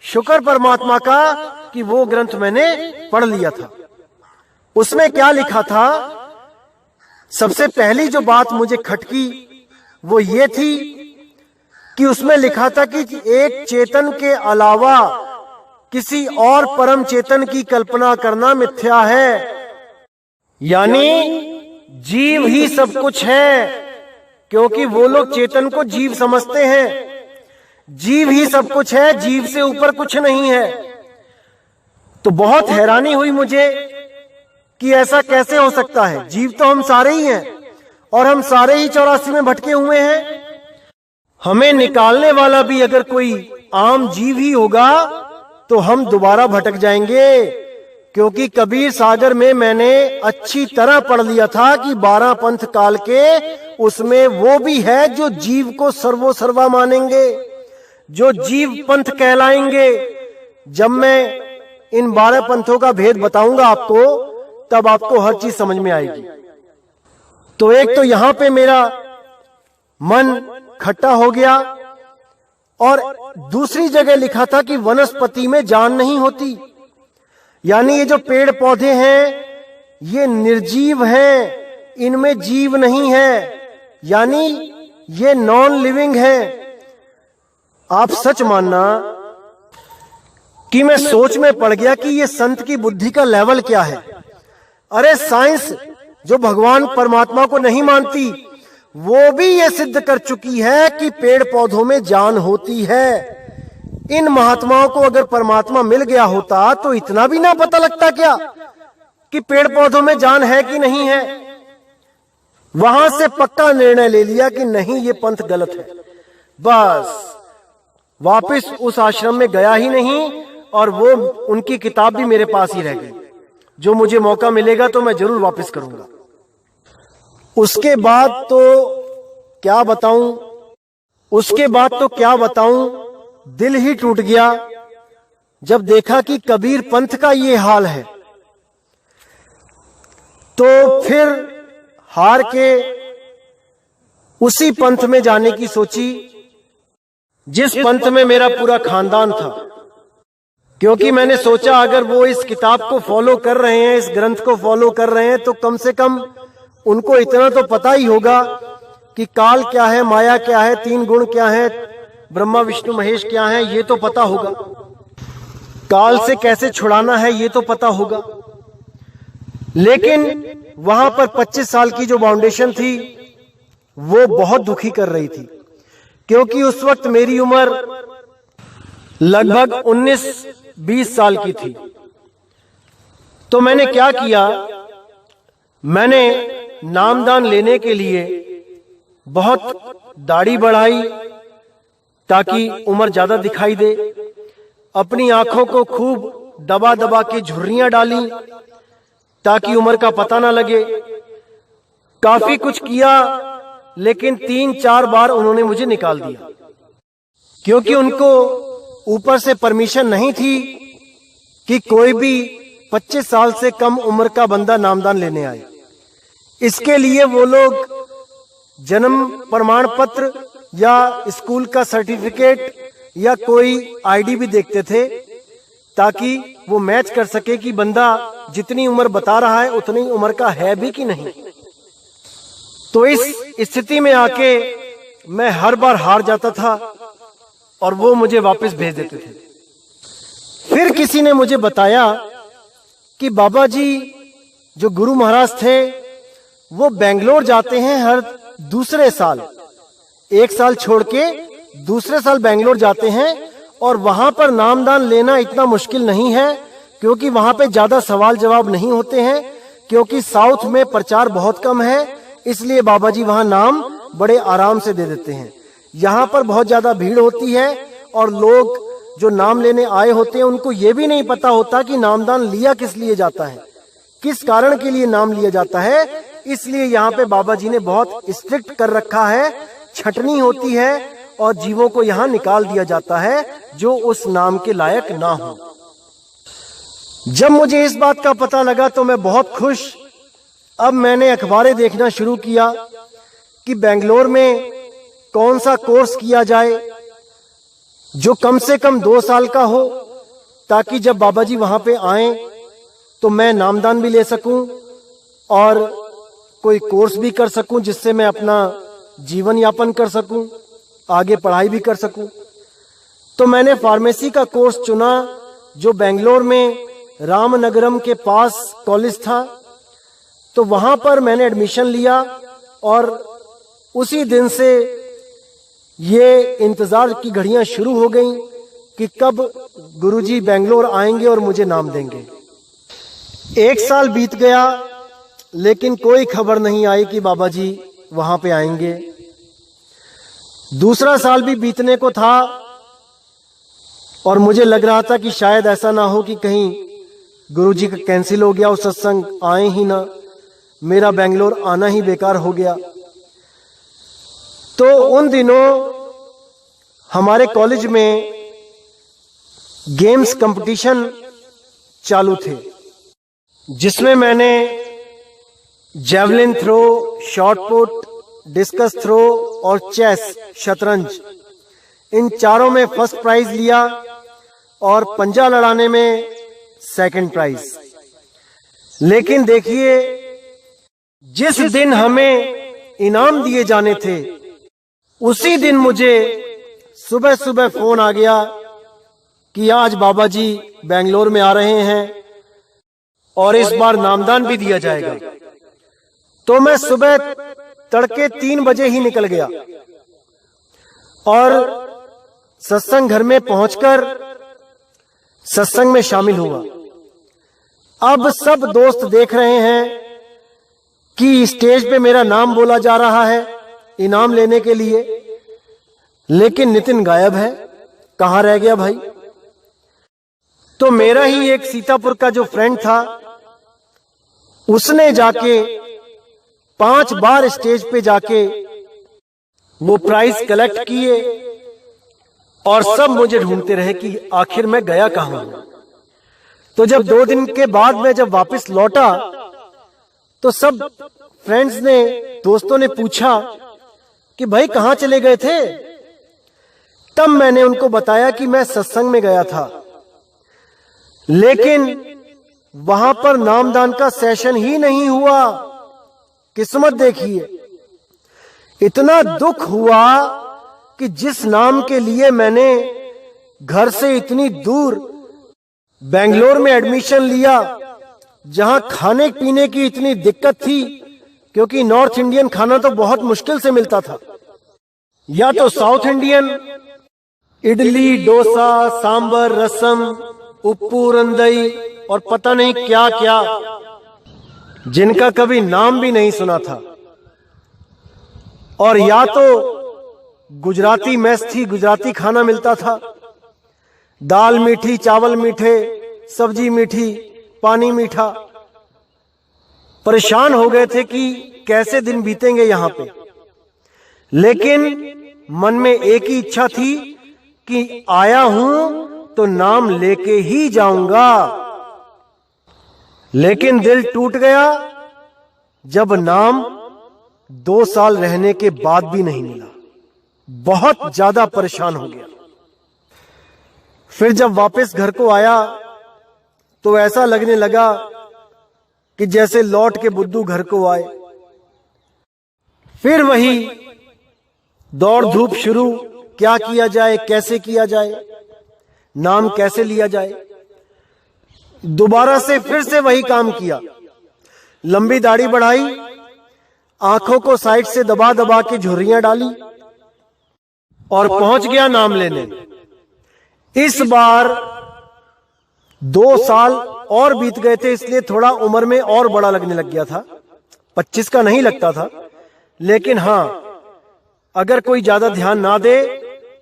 शुक्र परमात्मा का कि वो ग्रंथ मैंने पढ़ लिया था। उसमें क्या लिखा था, सबसे पहली जो बात मुझे खटकी वो ये थी कि उसमें लिखा था कि एक चेतन के अलावा किसी और परम चेतन की कल्पना करना मिथ्या है। यानी जीव ही सब कुछ है, क्योंकि वो लोग चेतन को जीव समझते हैं। जीव ही सब कुछ है, जीव से ऊपर कुछ नहीं है। तो बहुत हैरानी हुई मुझे कि ऐसा कैसे हो सकता है। जीव तो हम सारे ही हैं और हम सारे ही 84 में भटके हुए हैं। हमें निकालने वाला भी अगर कोई आम जीव ही होगा तो हम दोबारा भटक जाएंगे, क्योंकि कबीर सागर में मैंने अच्छी तरह पढ़ लिया था कि 12 पंथ काल के उसमें वो भी है जो जीव को सर्वो सर्वा मानेंगे, जो जीव पंथ कहलाएंगे। जब मैं इन 12 पंथों का भेद बताऊंगा आपको, तब आपको हर चीज समझ में आएगी। तो एक तो यहां पे मेरा मन खट्टा हो गया, और दूसरी जगह लिखा था कि वनस्पति में जान नहीं होती, यानी ये जो पेड़ पौधे हैं ये निर्जीव हैं, इनमें जीव नहीं है, यानी ये नॉन लिविंग है। आप सच मानना कि मैं सोच में पड़ गया कि ये संत की बुद्धि का लेवल क्या है। अरे साइंस जो भगवान परमात्मा को नहीं मानती, वो भी ये सिद्ध कर चुकी है कि पेड़ पौधों में जान होती है। इन महात्माओं को अगर परमात्मा मिल गया होता तो इतना भी ना पता लगता क्या कि पेड़ पौधों में जान है कि नहीं है। वहां से पक्का निर्णय ले लिया कि नहीं, ये पंथ गलत है। बस वापस उस आश्रम में गया ही नहीं, और वो उनकी किताब भी मेरे पास ही रह गई। जो मुझे मौका मिलेगा तो मैं जरूर वापस करूंगा। उसके बाद तो क्या बताऊं, दिल ही टूट गया जब देखा कि कबीर पंथ का ये हाल है। तो फिर हार के उसी पंथ में जाने की सोची जिस पंथ में मेरा पूरा खानदान था। क्योंकि मैंने सोचा अगर वो इस किताब को फॉलो कर रहे हैं, इस ग्रंथ को फॉलो कर रहे हैं, तो कम से कम उनको इतना तो पता ही होगा कि काल क्या है, माया क्या है, तीन गुण क्या है, ब्रह्मा विष्णु महेश क्या है, ये तो पता होगा। काल से कैसे छुड़ाना है ये तो पता होगा। लेकिन वहां पर 25 साल की जो फाउंडेशन थी वो बहुत दुखी कर रही थी, क्योंकि उस वक्त मेरी उम्र लगभग 19-20 साल की थी। तो मैंने क्या किया, मैंने नामदान लेने के लिए बहुत दाढ़ी बढ़ाई ताकि उम्र ज्यादा दिखाई दे, अपनी आंखों को खूब दबा दबा के झुर्रियां डाली ताकि उम्र का पता ना लगे। काफी कुछ किया, लेकिन 3-4 बार उन्होंने मुझे निकाल दिया, क्योंकि उनको ऊपर से परमिशन नहीं थी कि कोई भी 25 साल से कम उम्र का बंदा नामदान लेने आए। इसके लिए वो लोग जन्म प्रमाण पत्र या स्कूल का सर्टिफिकेट या कोई आईडी भी देखते थे, ताकि वो मैच कर सके कि बंदा जितनी उम्र बता रहा है उतनी उम्र का है भी कि नहीं। तो इस स्थिति में आके मैं हर बार हार जाता था और वो मुझे वापस भेज देते थे। फिर किसी ने मुझे बताया कि बाबा जी जो गुरु महाराज थे वो बेंगलोर जाते हैं हर दूसरे साल, एक साल छोड़ के दूसरे साल बेंगलोर जाते हैं, और वहां पर नामदान लेना इतना मुश्किल नहीं है, क्योंकि वहां पे ज्यादा सवाल जवाब नहीं होते हैं, क्योंकि साउथ में प्रचार बहुत कम है, इसलिए बाबा जी वहां नाम बड़े आराम से दे देते हैं। यहाँ पर बहुत ज्यादा भीड़ होती है और लोग जो नाम लेने आए होते हैं उनको ये भी नहीं पता होता कि नामदान लिया किस लिए जाता है, किस कारण के लिए नाम लिया जाता है। इसलिए यहाँ पे बाबा जी ने बहुत स्ट्रिक्ट कर रखा है, छटनी होती है और जीवों को यहाँ निकाल दिया जाता है जो उस नाम के लायक ना हो। जब मुझे इस बात का पता लगा तो मैं बहुत खुश। अब मैंने अखबारें देखना शुरू किया कि बेंगलोर में कौन सा कोर्स किया जाए जो कम से कम 2 साल का हो, ताकि जब बाबा जी वहां पे आए तो मैं नामदान भी ले सकूं और कोई कोर्स भी कर सकूं, जिससे मैं अपना जीवन यापन कर सकूं, आगे पढ़ाई भी कर सकूं। तो मैंने फार्मेसी का कोर्स चुना जो बेंगलोर में रामनगरम के पास कॉलेज था। तो वहां पर मैंने एडमिशन लिया और उसी दिन से ये इंतजार की घड़ियां शुरू हो गईं कि कब गुरुजी बेंगलोर आएंगे और मुझे नाम देंगे। 1 साल बीत गया, लेकिन कोई खबर नहीं आई कि बाबा जी वहां पे आएंगे। दूसरा साल भी बीतने को था और मुझे लग रहा था कि शायद ऐसा ना हो कि कहीं गुरुजी का कैंसिल हो गया और सत्संग आए ही ना, मेरा बेंगलोर आना ही बेकार हो गया। तो उन दिनों हमारे कॉलेज में गेम्स कंपटीशन चालू थे, जिसमें मैंने javelin throw, shot put, discus throw और चेस, शतरंज, इन चारों में फर्स्ट प्राइज लिया और पंजा लड़ाने में सेकंड प्राइज। लेकिन देखिए, जिस दिन हमें इनाम दिए जाने थे उसी दिन मुझे सुबह सुबह फोन आ गया कि आज बाबा जी बेंगलोर में आ रहे हैं और इस बार नामदान भी दिया जाएगा। तो मैं सुबह तड़के 3 बजे ही निकल गया और सत्संग घर में पहुंचकर सत्संग में शामिल हुआ। अब सब दोस्त देख रहे हैं कि स्टेज पे मेरा नाम बोला जा रहा है इनाम लेने के लिए, लेकिन नितिन गायब है, कहां रह गया भाई। तो मेरा ही एक सीतापुर का जो फ्रेंड था उसने जाके 5 बार स्टेज पे जाके वो प्राइज कलेक्ट किए और सब मुझे ढूंढते रहे कि आखिर मैं गया कहां हूं। तो जब 2 दिन के बाद मैं जब वापस लौटा तो सब फ्रेंड्स ने, दोस्तों ने पूछा कि भाई कहां चले गए थे। तब मैंने उनको बताया कि मैं सत्संग में गया था। लेकिन वहां पर नामदान का सेशन ही नहीं हुआ। किस्मत देखिए, इतना दुख हुआ कि जिस नाम के लिए मैंने घर से इतनी दूर बेंगलोर में एडमिशन लिया, जहां खाने पीने की इतनी दिक्कत थी, क्योंकि नॉर्थ इंडियन खाना तो बहुत मुश्किल से मिलता था, या तो साउथ इंडियन इडली, डोसा, सांबर, रसम, उप्पू, रंदई और पता नहीं क्या क्या, जिनका कभी नाम भी नहीं सुना था, और या तो गुजराती मेस थी, गुजराती खाना मिलता था, दाल मीठी, चावल मीठे, सब्जी मीठी, पानी मीठा। परेशान हो गए थे कि कैसे दिन बीतेंगे यहां पे। लेकिन मन में एक ही इच्छा थी कि आया हूं तो नाम लेके ही जाऊंगा। लेकिन दिल टूट गया जब नाम 2 साल रहने के बाद भी नहीं मिला। बहुत ज्यादा परेशान हो गया। फिर जब वापस घर को आया तो ऐसा लगने लगा कि जैसे लौट के बुद्धू घर को आए। फिर वही दौड़ धूप शुरू, क्या किया जाए, कैसे किया जाए, नाम कैसे लिया जाए। दोबारा से फिर से वही काम किया। लंबी दाढ़ी बढ़ाई, आंखों को साइड से दबा दबा के झुर्रियां डाली और पहुंच गया नाम लेने। इस बार 2 साल और बीत गए थे, इसलिए थोड़ा उम्र में और बड़ा लगने लग गया था। 25 का नहीं लगता था, लेकिन हां, अगर कोई ज्यादा ध्यान ना दे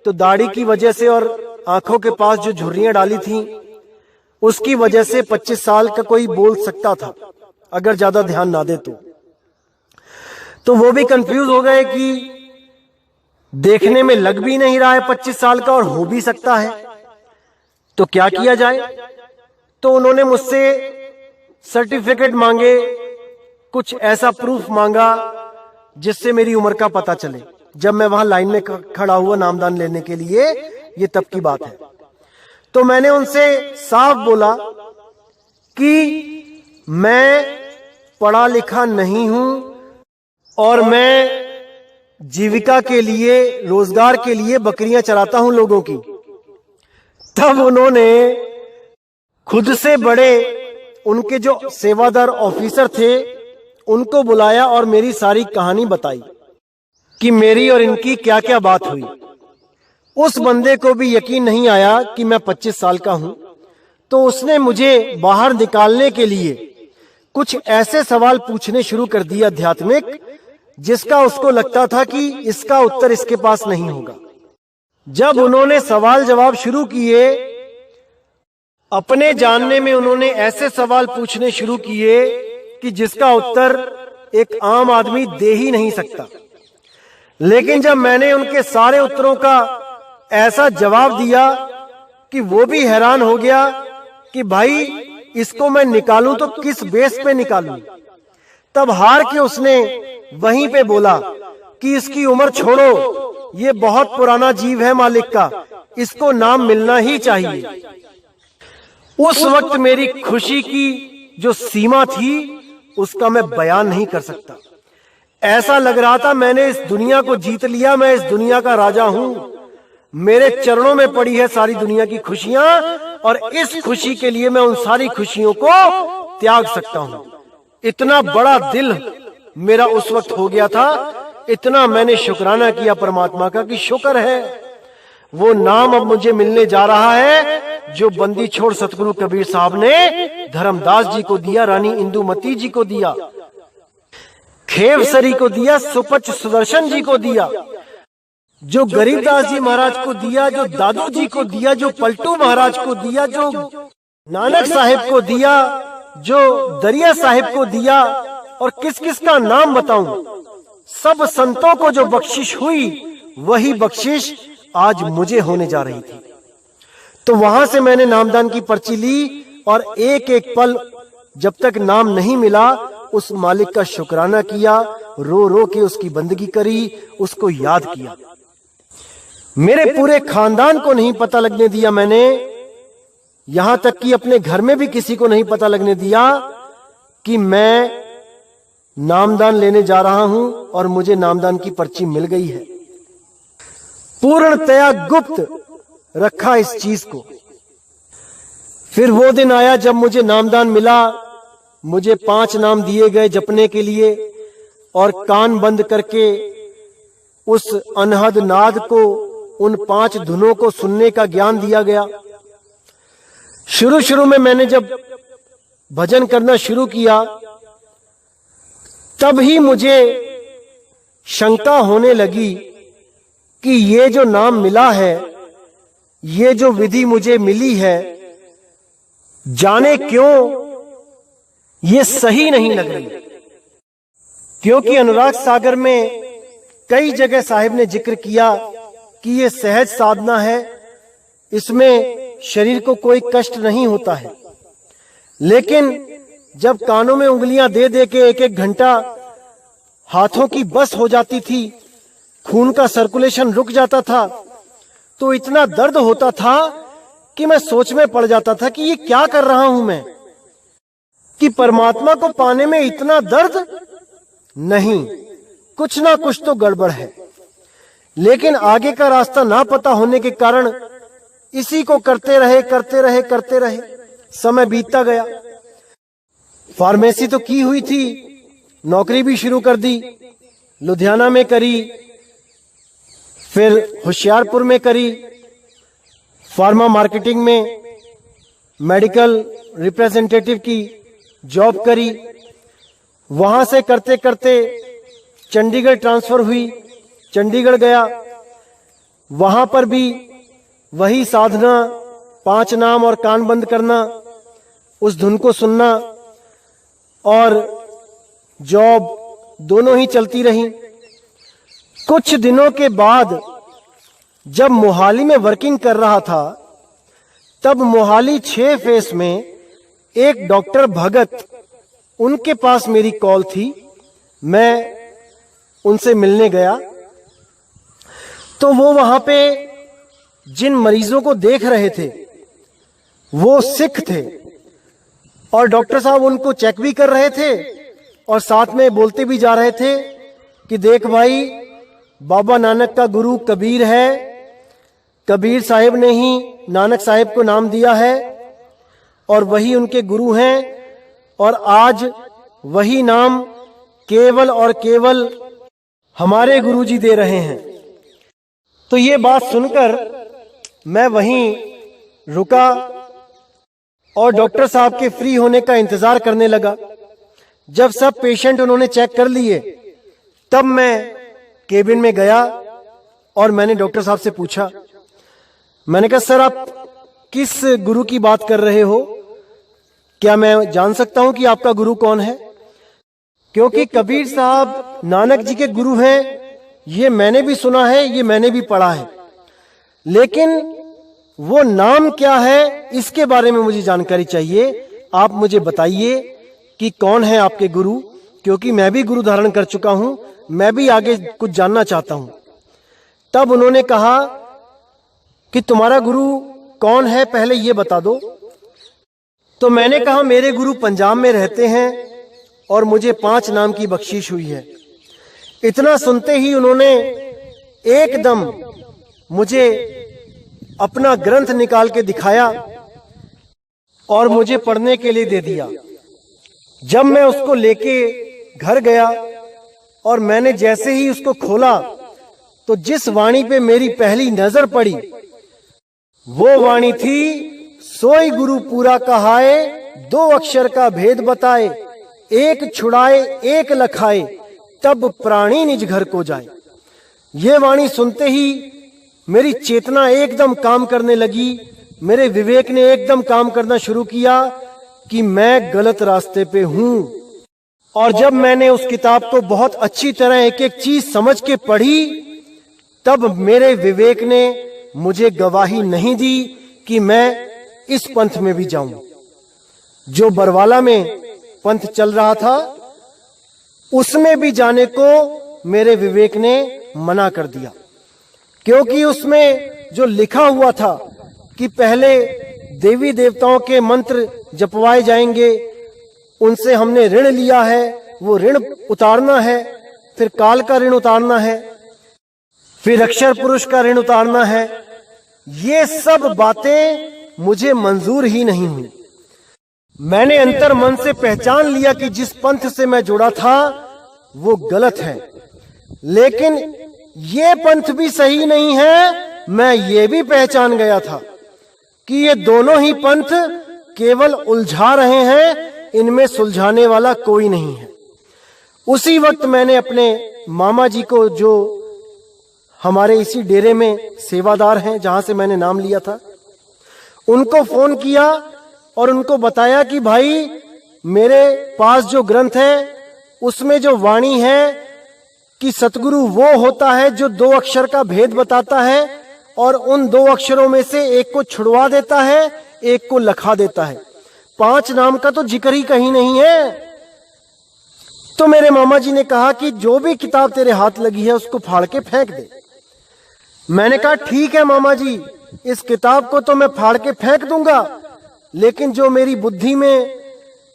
तो दाढ़ी की वजह से और आंखों के पास जो झुर्रियां डाली थी उसकी वजह से 25 साल का कोई बोल सकता था, अगर ज्यादा ध्यान ना दे तो वो भी कंफ्यूज हो गए कि देखने में लग भी नहीं रहा है 25 साल का और हो भी सकता है, तो क्या किया जाए। तो उन्होंने मुझसे सर्टिफिकेट मांगे, कुछ ऐसा प्रूफ मांगा जिससे मेरी उम्र का पता चले। जब मैं वहां लाइन में खड़ा हुआ नामदान लेने के लिए, ये तब की बात है। तो मैंने उनसे साफ बोला कि मैं पढ़ा लिखा नहीं हूं और मैं जीविका के लिए, रोजगार के लिए बकरियां चराता हूं लोगों की। तब उन्होंने खुद से बड़े उनके जो सेवादार ऑफिसर थे उनको बुलाया और मेरी सारी कहानी बताई कि मेरी और इनकी क्या क्या बात हुई। उस बंदे को भी यकीन नहीं आया कि मैं 25 साल का हूं, तो उसने मुझे बाहर निकालने के लिए कुछ ऐसे सवाल पूछने शुरू कर दिए आध्यात्मिक, जिसका उसको लगता था कि इसका उत्तर इसके पास नहीं होगा। जब उन्होंने सवाल जवाब शुरू किए, अपने जानने में उन्होंने ऐसे सवाल पूछने शुरू किए कि जिसका उत्तर एक आम आदमी दे ही नहीं सकता। लेकिन जब मैंने उनके सारे उत्तरों का ऐसा जवाब दिया कि वो भी हैरान हो गया कि भाई इसको मैं निकालूं तो किस बेस पे निकालूं। तब हार के उसने वहीं पे बोला कि इसकी उम्र छोड़ो, ये बहुत पुराना जीव है मालिक का, इसको नाम मिलना ही चाहिए। उस वक्त मेरी खुशी की जो सीमा थी उसका मैं बयान नहीं कर सकता। ऐसा लग रहा था मैंने इस दुनिया को जीत लिया, मैं इस दुनिया का राजा हूं, मेरे चरणों में पड़ी है सारी दुनिया की खुशियां, और इस खुशी के लिए मैं उन सारी खुशियों को त्याग सकता हूं। इतना बड़ा दिल मेरा उस वक्त हो गया था, इतना मैंने शुक्राना किया परमात्मा का कि शुक्र है वो नाम अब मुझे मिलने जा रहा है जो बंदी छोड़ सतगुरु कबीर साहब ने धर्मदास जी को दिया, रानी इंदुमती जी को दिया, खेवसरी को दिया, सुपच सुदर्शन जी को दिया, जो गरीबदास जी महाराज को दिया, जो दादू जी को दिया, जो पलटू महाराज को दिया, जो नानक साहिब को दिया, जो दरिया साहिब को दिया, और किस किस का नाम बताऊं। सब संतों को जो बख्शिश हुई वही बख्शिश आज मुझे होने जा रही थी। तो वहां से मैंने नामदान की पर्ची ली और एक एक पल जब तक नाम नहीं मिला उस मालिक का शुक्राना किया, रो रो के उसकी बंदगी करी, उसको याद किया। मेरे पूरे खानदान को नहीं पता लगने दिया मैंने यहां तक कि अपने घर में भी किसी को नहीं पता लगने दिया कि मैं नामदान लेने जा रहा हूं और मुझे नामदान की पर्ची मिल गई है। पूर्णतया गुप्त रखा इस चीज को। फिर वो दिन आया जब मुझे नामदान मिला। मुझे 5 नाम दिए गए जपने के लिए और कान बंद करके उस अनहद नाद को, उन 5 धुनों को सुनने का ज्ञान दिया गया। शुरू शुरू में मैंने जब भजन करना शुरू किया तब ही मुझे शंका होने लगी कि ये जो नाम मिला है, ये जो विधि मुझे मिली है, जाने क्यों ये सही नहीं लग रही। क्योंकि अनुराग सागर में कई जगह साहिब ने जिक्र किया कि ये सहज साधना है, इसमें शरीर को कोई कष्ट नहीं होता है। लेकिन जब कानों में उंगलियां दे दे के 1-1 घंटा हाथों की बस हो जाती थी, खून का सर्कुलेशन रुक जाता था, तो इतना दर्द होता था कि मैं सोच में पड़ जाता था कि ये क्या कर रहा हूं मैं, कि परमात्मा को पाने में इतना दर्द नहीं, कुछ ना कुछ तो गड़बड़ है। लेकिन आगे का रास्ता ना पता होने के कारण इसी को करते रहे, समय बीतता गया। फार्मेसी तो की हुई थी, नौकरी भी शुरू कर दी, लुधियाना में करी, फिर होशियारपुर में करी, फार्मा मार्केटिंग में मेडिकल रिप्रेजेंटेटिव की जॉब करी। वहां से करते करते चंडीगढ़ ट्रांसफर हुई, चंडीगढ़ गया। वहां पर भी वही साधना, 5 नाम और कान बंद करना, उस धुन को सुनना और जॉब दोनों ही चलती रही। कुछ दिनों के बाद जब मोहाली में वर्किंग कर रहा था, तब मोहाली 6 फेस में एक डॉक्टर भगत, उनके पास मेरी कॉल थी। मैं उनसे मिलने गया तो वो वहां पे जिन मरीजों को देख रहे थे वो सिख थे और डॉक्टर साहब उनको चेक भी कर रहे थे और साथ में बोलते भी जा रहे थे कि देख भाई, बाबा नानक का गुरु कबीर है, कबीर साहिब ने ही नानक साहिब को नाम दिया है और वही उनके गुरु हैं और आज वही नाम केवल और केवल हमारे गुरुजी दे रहे हैं। तो ये बात सुनकर मैं वहीं रुका और डॉक्टर साहब के फ्री होने का इंतजार करने लगा। जब सब पेशेंट उन्होंने चेक कर लिए तब मैं केबिन में गया और मैंने डॉक्टर साहब से पूछा, मैंने कहा सर आप किस गुरु की बात कर रहे हो, क्या मैं जान सकता हूं कि आपका गुरु कौन है? क्योंकि कबीर साहब नानक जी के गुरु हैं, ये मैंने भी सुना है, ये मैंने भी पढ़ा है, लेकिन वो नाम क्या है इसके बारे में मुझे जानकारी चाहिए। आप मुझे बताइए कि कौन है आपके गुरु, क्योंकि मैं भी गुरु धारण कर चुका हूं, मैं भी आगे कुछ जानना चाहता हूं। तब उन्होंने कहा कि तुम्हारा गुरु कौन है पहले ये बता दो। तो मैंने कहा मेरे गुरु पंजाब में रहते हैं और मुझे 5 नाम की बख्शीश हुई है। इतना सुनते ही उन्होंने एकदम मुझे अपना ग्रंथ निकाल के दिखाया और मुझे पढ़ने के लिए दे दिया। जब मैं उसको लेके घर गया और मैंने जैसे ही उसको खोला तो जिस वाणी पे मेरी पहली नजर पड़ी वो वाणी थी, सोई गुरु पूरा कहाए, 2 अक्षर का भेद बताए, एक छुड़ाए एक लखाए, तब प्राणी निज घर को जाए। ये वाणी सुनते ही मेरी चेतना एकदम काम करने लगी, मेरे विवेक ने एकदम काम करना शुरू किया कि मैं गलत रास्ते पे हूं। और जब मैंने उस किताब को बहुत अच्छी तरह एक एक चीज समझ के पढ़ी तब मेरे विवेक ने मुझे गवाही नहीं दी कि मैं इस पंथ में भी जाऊं। जो बरवाला में पंथ चल रहा था उसमें भी जाने को मेरे विवेक ने मना कर दिया, क्योंकि उसमें जो लिखा हुआ था कि पहले देवी देवताओं के मंत्र जपवाए जाएंगे, उनसे हमने ऋण लिया है, वो ऋण उतारना है, फिर काल का ऋण उतारना है, फिर अक्षर पुरुष का ऋण उतारना है। ये सब बातें मुझे मंजूर ही नहीं हुई। मैंने अंतर मन से पहचान लिया कि जिस पंथ से मैं जुड़ा था वो गलत है, लेकिन ये पंथ भी सही नहीं है। मैं ये भी पहचान गया था कि ये दोनों ही पंथ केवल उलझा रहे हैं, इनमें सुलझाने वाला कोई नहीं है। उसी वक्त मैंने अपने मामा जी को, जो हमारे इसी डेरे में सेवादार हैं जहां से मैंने नाम लिया था, उनको फोन किया और उनको बताया कि भाई मेरे पास जो ग्रंथ है उसमें जो वाणी है कि सतगुरु वो होता है जो 2 अक्षर का भेद बताता है और उन 2 अक्षरों में से एक को छुड़वा देता है, एक को लखा देता है। 5 नाम का तो जिक्र ही कहीं नहीं है। तो मेरे मामा जी ने कहा कि जो भी किताब तेरे हाथ लगी है उसको फाड़ के फेंक दे। मैंने कहा ठीक है मामा जी, इस किताब को तो मैं फाड़ के फेंक दूंगा, लेकिन जो मेरी बुद्धि में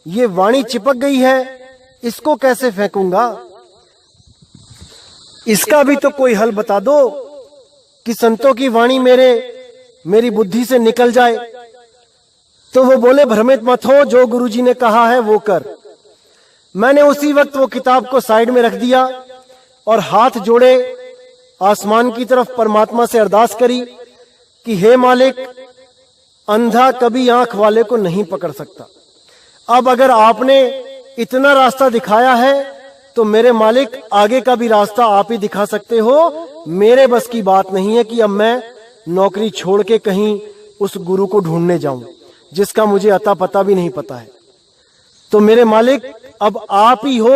ये वाणी चिपक गई है इसको कैसे फेंकूंगा? इसका भी तो कोई हल बता दो कि संतों की वाणी मेरी बुद्धि से निकल जाए। तो वो बोले भ्रमित मत हो, जो गुरुजी ने कहा है वो कर। मैंने उसी वक्त वो किताब को साइड में रख दिया और हाथ जोड़े आसमान की तरफ परमात्मा से अरदास करी कि हे मालिक, अंधा कभी आंख वाले को नहीं पकड़ सकता। अब अगर आपने इतना रास्ता दिखाया है तो मेरे मालिक आगे का भी रास्ता आप ही दिखा सकते हो। मेरे बस की बात नहीं है कि अब मैं नौकरी छोड़ के कहीं उस गुरु को ढूंढने जाऊं जिसका मुझे अता पता भी नहीं पता है। तो मेरे मालिक अब आप ही हो,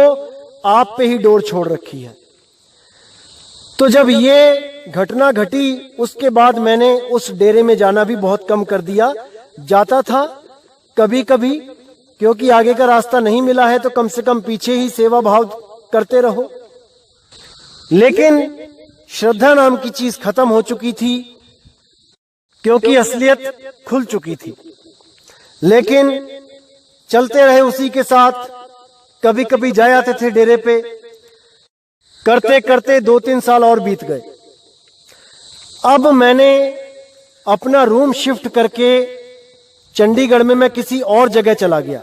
आप पे ही डोर छोड़ रखी है। तो जब ये घटना घटी उसके बाद मैंने उस डेरे में जाना भी बहुत कम कर दिया। जाता था कभी कभी, क्योंकि आगे का रास्ता नहीं मिला है तो कम से कम पीछे ही सेवा भाव करते रहो। लेकिन श्रद्धा नाम की चीज खत्म हो चुकी थी, क्योंकि असलियत खुल चुकी थी। लेकिन चलते रहे उसी के साथ। कभी कभी जाए आते थे डेरे पे। करते करते 2-3 साल और बीत गए। अब मैंने अपना रूम शिफ्ट करके चंडीगढ़ में मैं किसी और जगह चला गया।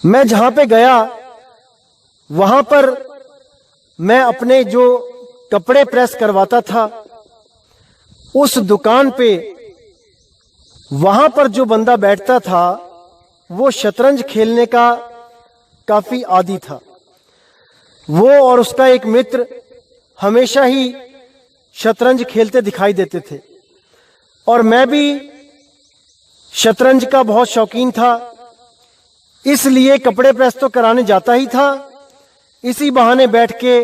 मैं जहां पे गया वहां पर मैं अपने जो कपड़े प्रेस करवाता था उस दुकान पे, वहां पर जो बंदा बैठता था वो शतरंज खेलने का काफी आदी था। वो और उसका एक मित्र हमेशा ही शतरंज खेलते दिखाई देते थे और मैं भी शतरंज का बहुत शौकीन था, इसलिए कपड़े प्रेस तो कराने जाता ही था। इसी बहाने बैठ के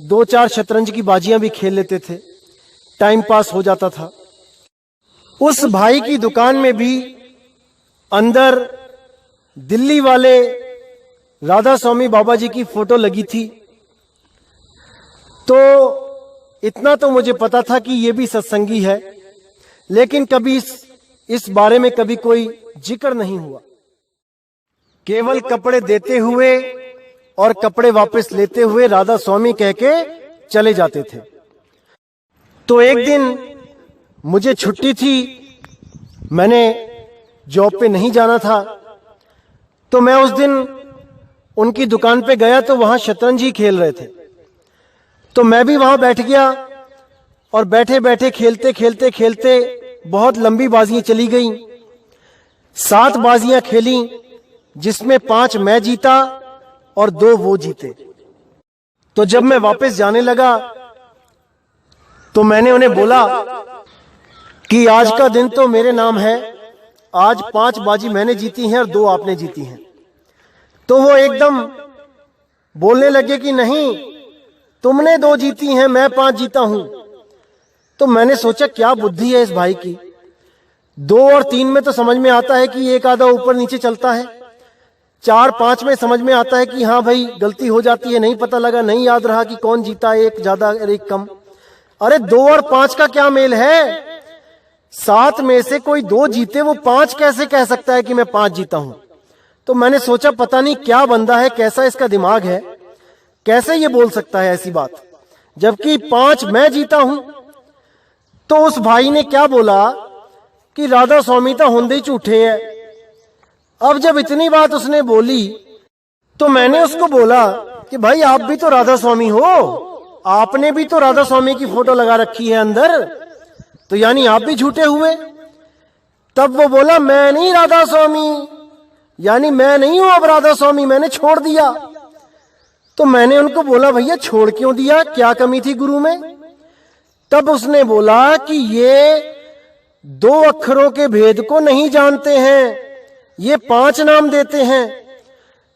2-4 शतरंज की बाजियां भी खेल लेते थे, टाइम पास हो जाता था। उस भाई की दुकान में भी अंदर दिल्ली वाले राधा स्वामी बाबा जी की फोटो लगी थी। तो इतना तो मुझे पता था कि ये भी सत्संगी है, लेकिन कभी इस बारे में कभी कोई जिक्र नहीं हुआ। केवल कपड़े देते हुए और कपड़े वापस लेते हुए राधा स्वामी कह के चले जाते थे। तो एक दिन मुझे छुट्टी थी, मैंने जॉब पे नहीं जाना था, तो मैं उस दिन उनकी दुकान पे गया तो वहां शतरंज ही खेल रहे थे। तो मैं भी वहां बैठ गया और बैठे बैठे खेलते खेलते खेलते बहुत लंबी बाजियां चली गई। 7 बाजियां खेली जिसमें 5 मैं जीता और 2 वो जीते। तो जब मैं वापस जाने लगा तो मैंने उन्हें बोला कि आज का दिन तो मेरे नाम है, आज 5 बाजी मैंने जीती हैं और 2 आपने जीती हैं। तो वो एकदम बोलने लगे कि नहीं, तुमने 2 जीती हैं, मैं 5 जीता हूं। तो मैंने सोचा क्या बुद्धि है इस भाई की। 2 और 3 में तो समझ में आता है कि एक आधा ऊपर नीचे चलता है, 4-5 में समझ में आता है कि हाँ भाई गलती हो जाती है, नहीं पता लगा, नहीं याद रहा कि कौन जीता, एक ज्यादा और एक कम। अरे 2 और 5 का क्या मेल है? 7 में से कोई 2 जीते, वो 5 कैसे कह सकता है कि मैं 5 जीता हूं। तो मैंने सोचा पता नहीं क्या बंदा है, कैसा इसका दिमाग है, कैसे ये बोल सकता है ऐसी बात, जबकि 5 मैं जीता हूं। तो उस भाई ने क्या बोला कि राधा स्वामी तो होंदे ही झूठे है। अब जब इतनी बात उसने बोली तो मैंने उसको बोला कि भाई आप भी तो राधा स्वामी हो, आपने भी तो राधा स्वामी की फोटो लगा रखी है अंदर, तो यानी आप भी झूठे हुए। तब वो बोला मैं नहीं राधा स्वामी, यानी मैं नहीं हूं अब राधा स्वामी, मैंने छोड़ दिया। तो मैंने उनको बोला भैया छोड़ क्यों दिया, क्या कमी थी गुरु में। तब उसने बोला कि ये 2 अक्षरों के भेद को नहीं जानते हैं, ये 5 नाम देते हैं।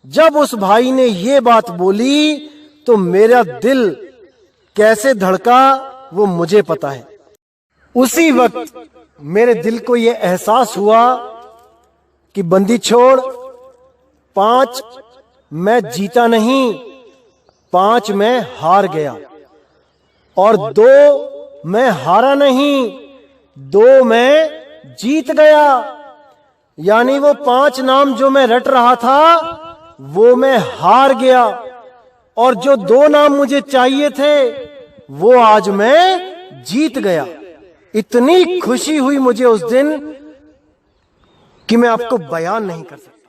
जब उस भाई ने ये बात बोली तो मेरा दिल कैसे धड़का वो मुझे पता है। उसी वक्त मेरे दिल को ये एहसास हुआ कि बंदी छोड़, 5 मैं जीता नहीं, 5 मैं हार गया, और 2 मैं हारा नहीं, 2 मैं जीत गया। यानी वो 5 नाम जो मैं रट रहा था वो मैं हार गया, और जो 2 नाम मुझे चाहिए थे वो आज मैं जीत गया। इतनी खुशी हुई मुझे उस दिन कि मैं आपको बयान नहीं कर सकता।